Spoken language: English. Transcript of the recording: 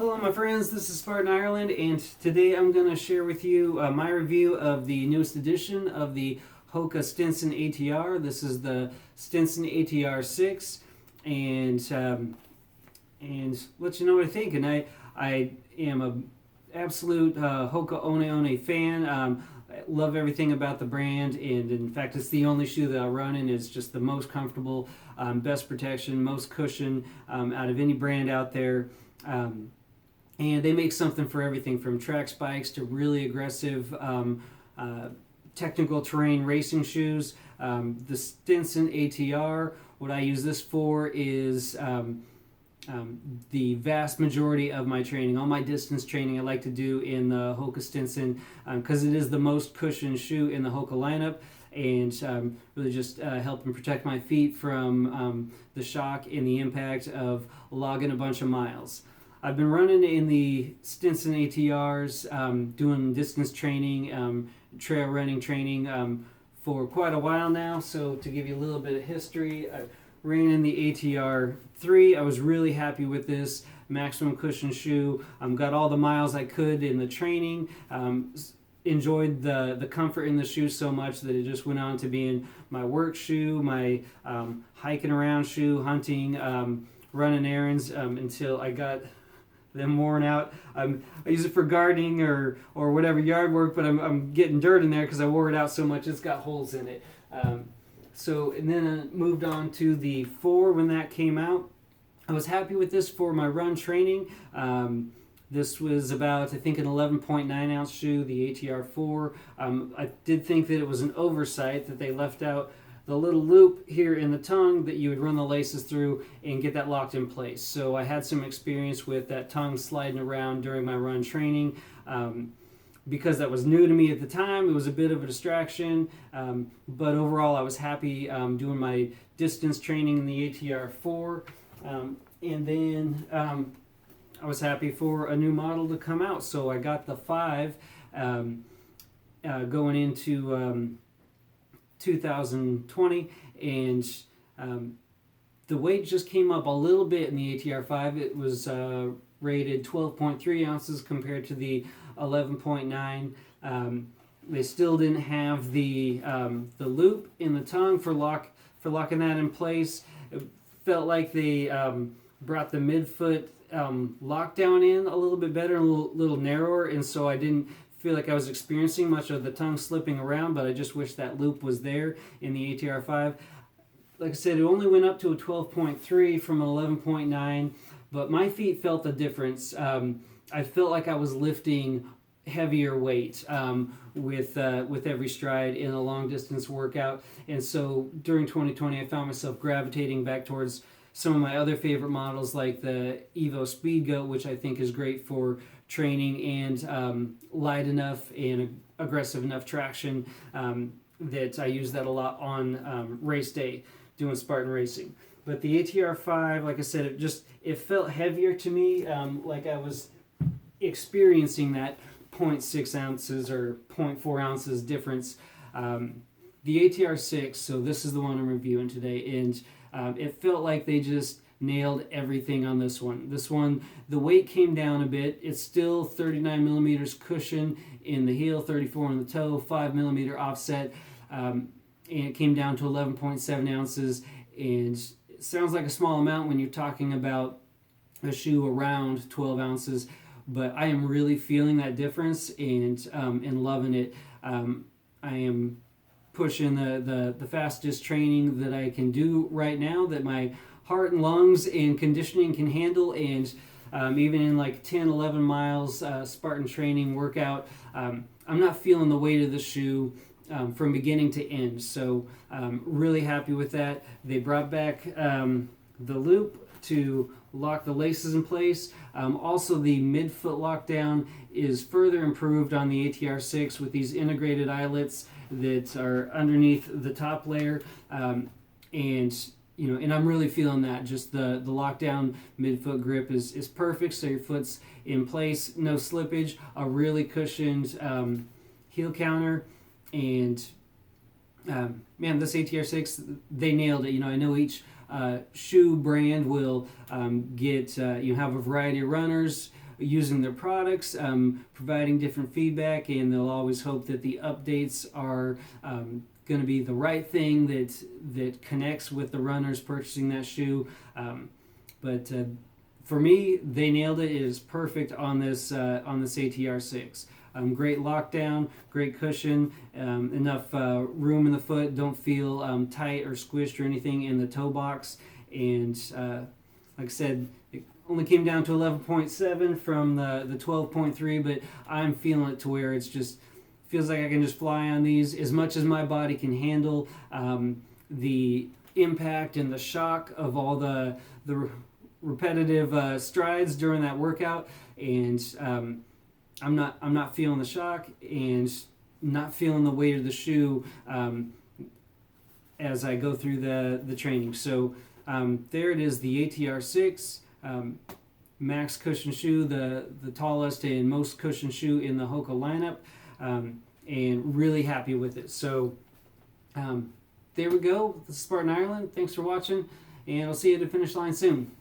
Hello my friends, this is Spartan Ireland, and today I'm going to share with you my review of the newest edition of the Hoka Stinson ATR. This is the Stinson ATR 6, and let you know what I think. And I am a absolute Hoka One fan. I love everything about the brand, and in fact it's the only shoe that I run in. It's just the most comfortable, best protection, most cushion out of any brand out there. And they make something for everything from track spikes to really aggressive technical terrain racing shoes. The Stinson ATR, what I use this for is the vast majority of my training. All my distance training I like to do in the Hoka Stinson because it is the most cushioned shoe in the Hoka lineup, and really just helping protect my feet from the shock and the impact of logging a bunch of miles. I've been running in the Stinson ATRs, doing distance training, trail running training for quite a while now. So to give you a little bit of history, I ran in the ATR 3. I was really happy with this maximum cushion shoe. Got all the miles I could in the training. Enjoyed the comfort in the shoe so much that it just went on to being my work shoe, my hiking around shoe, hunting, running errands, until I got them worn out. I use it for gardening or whatever yard work, but I'm getting dirt in there because I wore it out so much it's got holes in it. And then I moved on to the 4 when that came out. I was happy with this for my run training. This was about, I think, an 11.9 ounce shoe, the ATR 4. I did think that it was an oversight that they left out the little loop here in the tongue that you would run the laces through and get that locked in place. So I had some experience with that tongue sliding around during my run training. Because that was new to me at the time, it was a bit of a distraction. But overall, I was happy doing my distance training in the ATR 4. And then I was happy for a new model to come out. So I got the 5 going into 2020, and the weight just came up a little bit in the ATR 5. It was rated 12.3 ounces compared to the 11.9. They still didn't have the loop in the tongue for locking that in place. It felt like they brought the midfoot lockdown in a little bit better, a little narrower, and so I didn't feel like I was experiencing much of the tongue slipping around, but I just wish that loop was there in the ATR 5. Like I said, it only went up to a 12.3 from an 11.9, but my feet felt the difference. I felt like I was lifting heavier weight with every stride in a long distance workout, and so during 2020 I found myself gravitating back towards some of my other favorite models like the Evo Speed Goat, which I think is great for training and light enough and aggressive enough traction that I use that a lot on race day doing Spartan racing. But the ATR 5, like I said, it felt heavier to me, like I was experiencing that 0.6 ounces or 0.4 ounces difference. The ATR 6, so this is the one I'm reviewing today, and it felt like they just nailed everything on this one. This one, the weight came down a bit. It's still 39 millimeters cushion in the heel, 34 in the toe, 5 millimeter offset, and it came down to 11.7 ounces. And it sounds like a small amount when you're talking about a shoe around 12 ounces, but I am really feeling that difference and loving it. I am pushing the fastest training that I can do right now, that my heart and lungs and conditioning can handle, and even in like 10, 11 miles Spartan training workout, I'm not feeling the weight of the shoe from beginning to end. So really happy with that. They brought back the loop to lock the laces in place. Also, the midfoot lockdown is further improved on the ATR 6 with these integrated eyelets that are underneath the top layer, and I'm really feeling that. Just the lockdown midfoot grip is perfect, so your foot's in place, no slippage, a really cushioned heel counter, and man, this ATR 6, they nailed it. I know each shoe brand will have a variety of runners, using their products, providing different feedback, and they'll always hope that the updates are going to be the right thing that connects with the runners purchasing that shoe. But for me, they nailed it. It is perfect on this ATR 6. Great lockdown, great cushion, enough room in the foot. Don't feel tight or squished or anything in the toe box. And like I said, it only came down to 11.7 from the 12.3, but I'm feeling it to where it's just feels like I can just fly on these as much as my body can handle. The impact and the shock of all the repetitive strides during that workout, and I'm not feeling the shock and not feeling the weight of the shoe as I go through the training. So there it is, the ATR 6 max cushion shoe, the tallest and most cushion shoe in the Hoka lineup, and really happy with it. So there we go. This is Spartan Ireland. Thanks for watching, and I'll see you at the finish line soon.